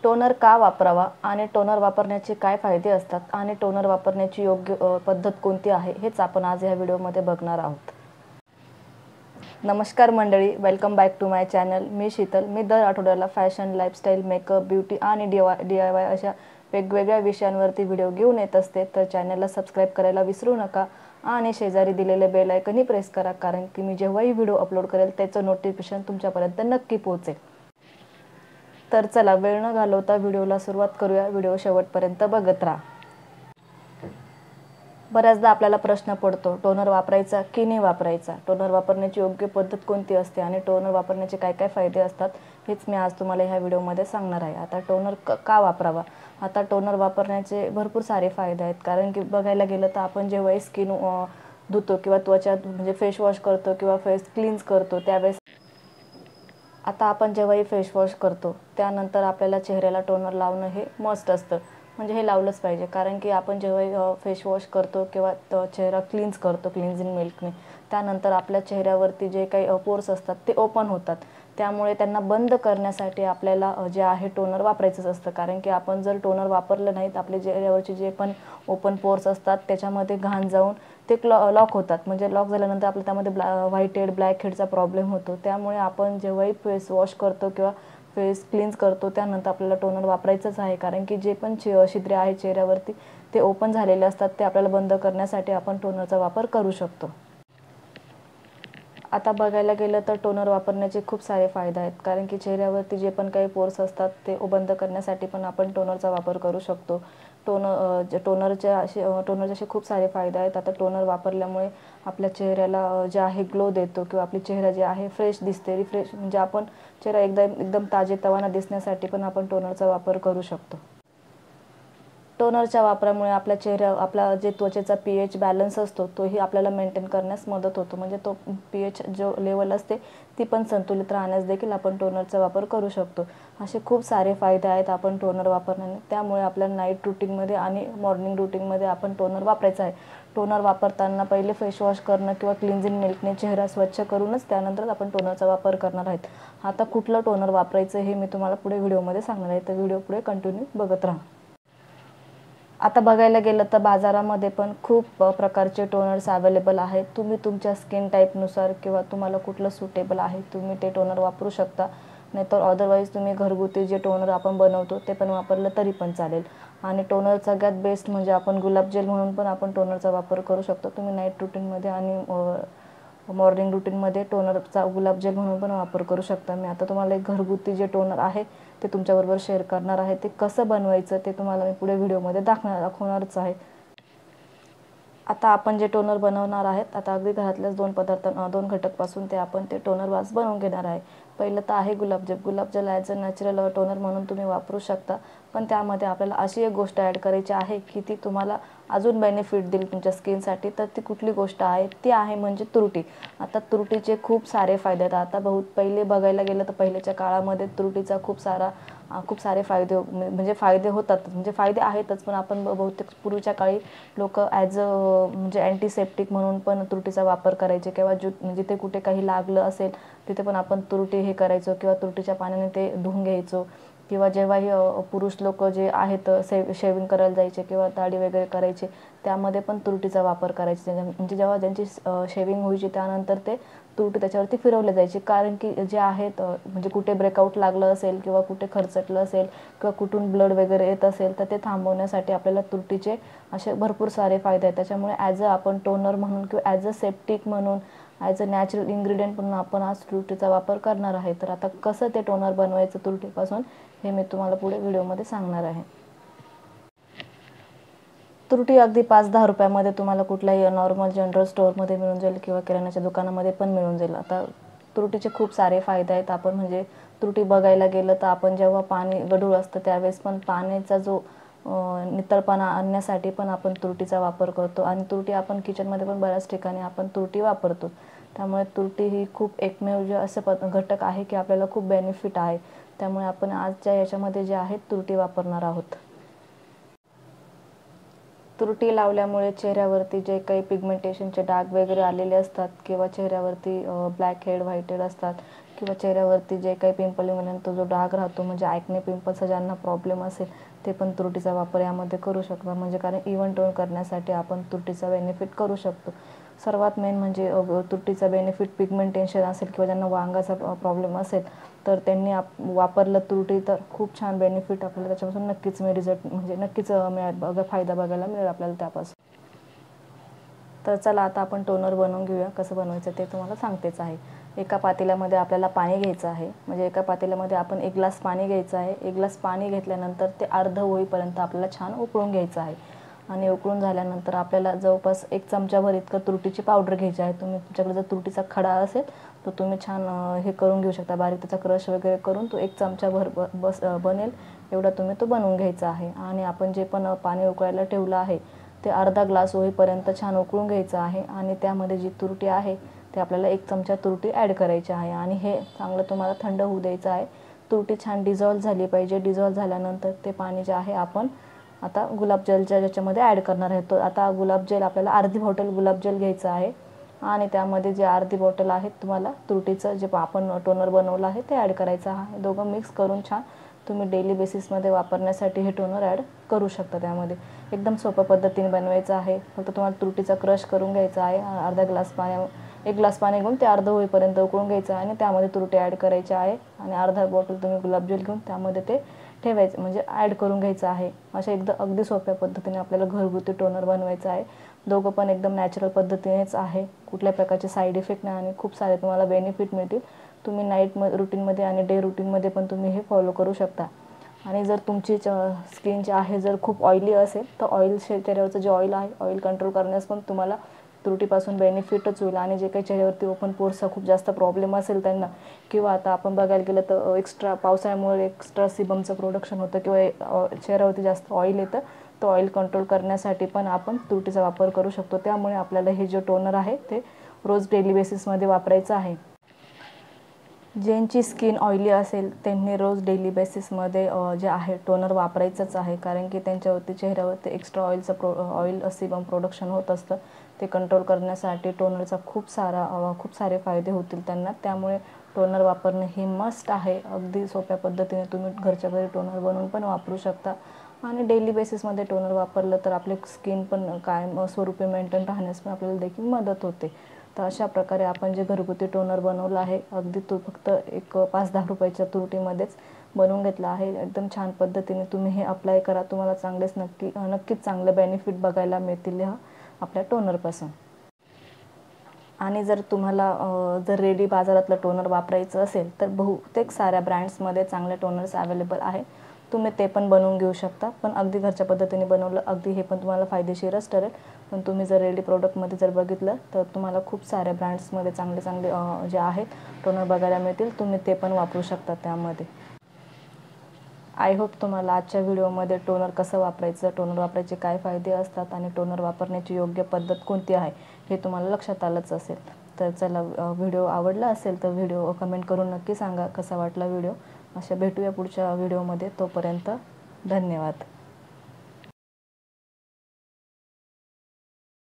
Toner का वापरावा आणि टोनर वापरण्याचे काय फायदे असतात आणि टोनर वापरण्याची योग्य पद्धत कोणती आहे हेच आपण आज या व्हिडिओमध्ये बघणार आहोत। नमस्कार मंडळी, welcome back to my channel. मी शीतल। मी दर आठवड्याला फॅशन, लाईफस्टाईल, मेकअप, ब्युटी आणि DIY अशा वेगवेगळ्या विषयांवरती व्हिडिओ घेऊन येत असते। तर चॅनलला सबस्क्राइब करायला विसरू नका आणि शेजारी दिलेले बेल आयकॉनही प्रेस करा, कारण की मी जेव्हाही व्हिडिओ अपलोड करेल त्याचं नोटिफिकेशन तुमच्यापर्यंत नक्की पोहोचेल। तर चला वेळ न घालवता व्हिडिओला सुरुवात करूया। व्हिडिओ शेवटपर्यंत बघत राहा। बऱ्याचदा आपल्याला प्रश्न पडतो, टोनर वापरायचा की नाही वापरायचा, टोनर वापरण्याची योग्य पद्धत कोणती असते आणि टोनर वापरण्याचे काय काय फायदे असतात हेच मी आज तुम्हाला ह्या व्हिडिओमध्ये सांगणार आहे। आता टोनर का वापरावा? आता टोनर वापरण्याचे भरपूर सारे फायदे आहेत, कारण की बघायला गेलं तर आपण जेव्हाही स्किन धुतो किंवा त्वचा म्हणजे फेस वॉश करतो किंवा फेस क्लीन्स करतो त्यावेळेस आता आपण जेव्हाही फेस वॉश करतो त्यानंतर आपल्याला चेहऱ्याला टोनर लावणं हे मस्ट असतं, म्हणजे हे लावलंच पाहिजे। कारण की आपण जेव्हा फेस वॉश करतो किंवा चेहरा क्लीन्स करतो क्लिन्झिंग मिल्कने, त्यानंतर आपल्या चेहऱ्यावरती जे काही पोर्स असतात ते ओपन होतात। त्यामुळे त्यांना बंद करण्यासाठी आपल्याला जे आहे टोनर वापरायचंच असतं, कारण की आपण जर टोनर वापरलं नाही तर आपल्या चेहऱ्यावरचे जे पण ओपन पोर्स असतात त्याच्यामध्ये घाण जाऊन ते लॉक होतात। म्हणजे लॉक झाल्यानंतर आपल्या त्यामध्ये व्हाईट हेड, ब्लॅक हेडचा प्रॉब्लेम होतो। त्यामुळे आपण जेव्हाही फेस वॉश करतो किंवा फेस क्लीन्स करतो त्यानंतर आपल्याला टोनर वापरायचंच आहे, कारण की जे पण छिद्रे आहे चेहऱ्यावरती ते ओपन झालेले असतात ते आपल्याला बंद करण्यासाठी आपण टोनरचा वापर करू शकतो। आता बघायला गेलं तर टोनर वापरण्याचे खूप सारे फायदे आहेत, कारण की चेहऱ्यावरती जे पण काही पोर्स असतात ते बंद करण्यासाठी पण आपण टोनरचा वापर करू शकतो। टोनरचे असे खूप सारे फायदे आहेत। आता टोनर वापरल्यामुळे आपल्या चेहऱ्याला जे आहे ग्लो देतो किंवा आपली चेहरा जे आहे फ्रेश दिसते, रिफ्रेश म्हणजे आपण चेहरा एकदम ताजेतवाना दिसण्यासाठी पण आपण टोनरचा वापर करू शकतो। टोनरच्या वापरामुळे आपला जे त्वचेचा pH बॅलन्स असतो तोही आपल्याला मेंटेन करण्यास मदत होतो, म्हणजे तो pH जो लेवल असते ती पण संतुलित राहण्यास देखील आपण टोनरचा वापर करू शकतो। असे खूप सारे फायदे आहेत आपण टोनर वापरण्याने। त्यामुळे आपल्या नाईट रूटीनमध्ये आणि मॉर्निंग रूटीनमध्ये आपण टोनर वापरायचा आहे। टोनर वापरताना पहिले फेस वॉश करणं किंवा क्लिन्झिंग मिल्कने चेहरा स्वच्छ करूनच त्यानंतर आपण टोनरचा वापर करणार आहेत। आता कुठलं टोनर वापरायचं हे मी तुम्हाला पुढे व्हिडिओमध्ये सांगणार आहे, तर व्हिडिओ पुढे कंटिन्यू बघत राहा। आता बघायला गेलं तर बाजारामध्ये पण खूप प्रकारचे टोनर्स अवेलेबल आहेत। तुम्ही तुमच्या स्किन टाईपनुसार किंवा तुम्हाला कुठलं सुटेबल आहे तुम्ही ते टोनर वापरू शकता, नाहीतर अदरवाईज तुम्ही घरगुती जे टोनर आपण बनवतो ते पण वापरलं तरी पण चालेल। आणि टोनर सगळ्यात बेस्ट म्हणजे आपण गुलाबजल म्हणून पण आपण टोनरचा वापर करू शकतो। तुम्ही नाईट रूटीनमध्ये आणि मॉर्निंग रूटीनमध्ये टोनरचा गुलाबजल म्हणून पण वापर करू शकता। मी आता तुम्हाला एक घरगुती जे टोनर आहे ते तुमच्याबरोबर शेअर करणार आहे। ते कसं बनवायचं ते तुम्हाला मी पुढे व्हिडिओमध्ये दाखवणारच आहे। आता आपण जे टोनर बनवणार आहेत, आता अगदी घरातल्याच दोन घटकपासून आपण ते टोनर वास बनवून घेणार आहे। पहिलं तर आहे गुलाबजल। गुलाबजल ॲज अ नॅचरल टोनर म्हणून तुम्ही वापरू शकता, पण त्यामध्ये आपल्याला अशी एक गोष्ट ॲड करायची आहे की ती तुम्हाला अजून बेनिफिट देईल तुमच्या स्किनसाठी। तर ती कुठली गोष्ट आहे ती आहे म्हणजे तुरटी। आता तुरटीचे खूप सारे फायदे आहेत। आता पहिले बघायला गेलं तर पहिल्याच्या काळामध्ये तुरटीचा खूप सारे फायदे म्हणजे फायदे होतात, म्हणजे फायदे आहेतच, पण आपण बहुतेक पूर्वीच्या काळी लोक ॲज अ म्हणजे अँटीसेप्टिक म्हणून पण तुरटीचा वापर करायचे, किंवा जिथे कुठे काही लागलं असेल तिथे पण आपण तुरटी हे करायचो किंवा तुरटीच्या पाण्याने ते धुवून घ्यायचो। किंवा जेव्हाही पुरुष लोक जे आहेत शेविंग करायला जायचे किंवा दाढी वगैरे करायचे त्यामध्ये पण तुरटीचा वापर करायचे, म्हणजे जेव्हा ज्यांची शेविंग व्हायची त्यानंतर ते तुरटी त्याच्यावरती फिरवले जायचे। कारण की जे आहेत म्हणजे कुठे ब्रेकआउट लागलं असेल किंवा कुठे खरचटलं असेल किंवा कुठून ब्लड वगैरे येत असेल तर ते थांबवण्यासाठी आपल्याला तुरटीचे असे भरपूर सारे फायदे आहेत। त्याच्यामुळे ॲज अ आपण टोनर म्हणून किंवा ॲज अ सेप्टिक म्हणून ॲज अ नॅचरल इन्ग्रेडियंट म्हणून आपण आज तुरटीचा वापर करणार आहे। तर आता कसं ते टोनर बनवायचं तुरटीपासून हे मी तुम्हाला पुढे व्हिडिओमध्ये सांगणार आहे। तुरटी अगदी 5-10 रुपयामध्ये तुम्हाला कुठल्याही नॉर्मल जनरल स्टोअरमध्ये मिळून जाईल किंवा किराण्याच्या दुकानामध्ये पण मिळून जाईल। आता तुरटीचे खूप सारे फायदे आहेत। आपण म्हणजे तुरटी बघायला गेलं तर आपण जेव्हा पाणी गढूळ असतं त्यावेळेस पण पाण्याचा जो नितळपणा आणण्यासाठी पण आपण तुरटीचा वापर करतो, आणि तुरटी आपण किचनमध्ये पण बऱ्याच ठिकाणी आपण तुरटी वापरतो। त्यामुळे तुरटी ही खूप एकमेव जे असं घटक आहे की आपल्याला खूप बेनिफिट आहे। त्यामुळे आपण आजच्या याच्यामध्ये जे आहे तुरटी वापरणार आहोत। तुरटी लावल्यामुळे चेहऱ्यावरती जे काही पिगमेंटेशनचे डाग वगैरे आलेले असतात किंवा चेहऱ्यावरती ब्लॅक हेड, व्हाईट हेड असतात किंवा चेहऱ्यावरती जे काही पिंपल येऊनंतर जो डाग राहतो, म्हणजे ॲक्ने पिंपल्सचा ज्यांना प्रॉब्लेम असेल ते पण तुरटीचा वापर यामध्ये करू शकता. म्हणजे कारण इव्हन टोन करण्यासाठी आपण तुरटीचा बेनिफिट करू शकतो. सर्वात मेन म्हणजे तुरटीचा बेनिफिट पिगमेंटेशन असेल किंवा ज्यांना वांगाचा प्रॉब्लेम असेल तर त्यांनी वापरलं तुरटी तर खूप छान बेनिफिट आपल्याला त्याच्यापासून नक्कीच रिझल्ट म्हणजे नक्कीच फायदा बघायला मिळेल आपल्याला त्यापासून. तर चला आता आपण टोनर बनवून घेऊया. कसं बनवायचं ते तुम्हाला सांगतेच आहे. एका पातेल्यामध्ये आपल्याला पाणी घ्यायचं आहे. म्हणजे एका पातेल्यामध्ये आपण 1 ग्लास पाणी घ्यायचं आहे. 1 ग्लास पाणी घेतल्यानंतर ते अर्धं होईपर्यंत आपल्याला छान उकळून घ्यायचं आहे. आणि उकळून झाल्यानंतर आपल्याला जवळपास 1 चमचाभर इतकं तुरटीची पावडर घ्यायची आहे. तुमच्याकडे जर तुरटीचा खडा असेल तर तुम्ही छान हे करून घेऊ शकता, बारीक त्याचा क्रश वगैरे करून तो 1 चमचाभर बनेल एवढा तुम्ही तो बनवून घ्यायचा आहे. आणि आपण जे पण पाणी उकळायला ठेवलं आहे ते अर्धा ग्लास होईपर्यंत छान उकळून घ्यायचं आहे. आणि त्यामध्ये जी तुरटी आहे ते आपल्याला 1 चमचा तुरटी ॲड करायची आहे. आणि हे चांगलं तुम्हाला थंड होऊ द्यायचं आहे. तुरटी छान डिझॉल्व झाली पाहिजे. डिझॉल्व झाल्यानंतर ते पाणी जे आहे आपण आता गुलाबजलच्या ज्याच्यामध्ये ॲड करणार आहे. तो आता गुलाबजल आपल्याला अर्धी बॉटल गुलाबजल घ्यायचं आहे. आणि त्यामध्ये जे अर्धी बॉटल आहे तुम्हाला तुरटीचं जे आपण टोनर बनवलं आहे ते ॲड करायचं आहे. दोघं मिक्स करून छान तुम्ही डेली बेसिसमध्ये वापरण्यासाठी हे टोनर ॲड करू शकता. त्यामध्ये एकदम सोप्या पद्धतीने बनवायचं आहे. फक्त तुम्हाला तुरटीचा क्रश करून घ्यायचा आहे. अर्धा ग्लास पाणी 1 ग्लास पाणी घेऊन ते अर्धं होईपर्यंत उकळून घ्यायचं आहे. आणि त्यामध्ये तुरटी ॲड करायची आहे. आणि अर्धा बॉटल तुम्ही गुलाबजल घेऊन त्यामध्ये ते ठेवायचं म्हणजे ॲड करून घ्यायचं आहे. अशा अगदी सोप्या पद्धतीने आपल्याला घरगुती टोनर बनवायचं आहे. दोघं पण एकदम नॅचरल पद्धतीनेच आहे. कुठल्या प्रकारचे साईड इफेक्ट नाही आणि खूप सारे तुम्हाला बेनिफिट मिळतील. तुम्ही नाईट रुटीनमध्ये आणि डे रुटीनमध्ये पण तुम्ही हे फॉलो करू शकता. आणि जर तुमची स्किन जी आहे जर खूप ऑइली असेल तर चेहऱ्यावरचं जे ऑइल आहे ऑइल कंट्रोल करण्यास पण तुम्हाला तुरटीपासून बेनिफिटच होईल. आणि जे काही चेहऱ्यावरती ओपन पोर्सचा खूप जास्त प्रॉब्लेम असेल त्यांना, किंवा आता आपण बघायला गेलं तर एक्स्ट्रा पावसाळ्यामुळे एक्स्ट्रा सिबमचं प्रोडक्शन होतं किंवा चेहऱ्यावरती जास्त ऑइल येतं, तो ऑइल कंट्रोल करण्यासाठी पण आपण तुरटीचा वापर करू शकतो. त्यामुळे आपल्याला हे जे टोनर आहे ते रोज डेली बेसिसमध्ये वापरायचं आहे. ज्यांची स्किन ऑइली असेल त्यांनी रोज डेली बेसिसमध्ये जे आहे टोनर वापरायचंच आहे. कारण की त्यांच्यावरती चेहऱ्यावरती एक्स्ट्रा ऑइल सिबम प्रोडक्शन होत असतं. ते कंट्रोल करण्यासाठी टोनरचा खूप सारे फायदे होतील त्यांना. त्यामुळे टोनर वापरणे हे मस्ट आहे. अगदी सोप्या पद्धतीने तुम्ही घरच्या घरी टोनर बनवून पण वापरू शकता. आणि डेली बेसिसमध्ये टोनर वापरलं तर आपले स्किन पण कायम स्वरूपी मेंटेन राहण्यास पण आपल्याला देखील मदत होते. तर अशा प्रकारे आपण जे घरगुती टोनर बनवलं आहे अगदी फक्त एक 5-10 रुपयाच्या तुरटीमध्येच बनवून घेतलं आहे. एकदम छान पद्धतीने तुम्ही हे अप्लाय करा. तुम्हाला नक्कीच चांगले बेनिफिट बघायला मिळतील आपल्या टोनरपासून. आणि जर तुम्हाला जर रेडी बाजारातलं टोनर वापरायचं असेल तर बहुतेक साऱ्या ब्रँड्समध्ये चांगले टोनर्स अवेलेबल आहे. तुम्ही ते पण बनवून घेऊ शकता. पण अगदी घरच्या पद्धतीने बनवलं अगदी हे पण तुम्हाला फायदेशीरच ठरेल. पण तुम्ही जर रेडी प्रोडक्टमध्ये जर बघितलं तर तुम्हाला खूप साऱ्या ब्रँड्समध्ये चांगले जे आहेत टोनर बघायला मिळतील. तुम्ही ते पण वापरू शकता त्यामध्ये. आय होप तुम्हाला आजच्या व्हिडिओमध्ये टोनर कसं वापरायचं, टोनर वापरायचे काय फायदे असतात आणि टोनर वापरण्याची योग्य पद्धत कोणती आहे हे तुम्हाला लक्षात आलंच असेल. तर चला, व्हिडिओ आवडला असेल तर व्हिडिओ कमेंट करून नक्की सांगा कसा वाटला व्हिडिओ. अशा भेटूया पुढच्या व्हिडिओमध्ये. तोपर्यंत धन्यवाद.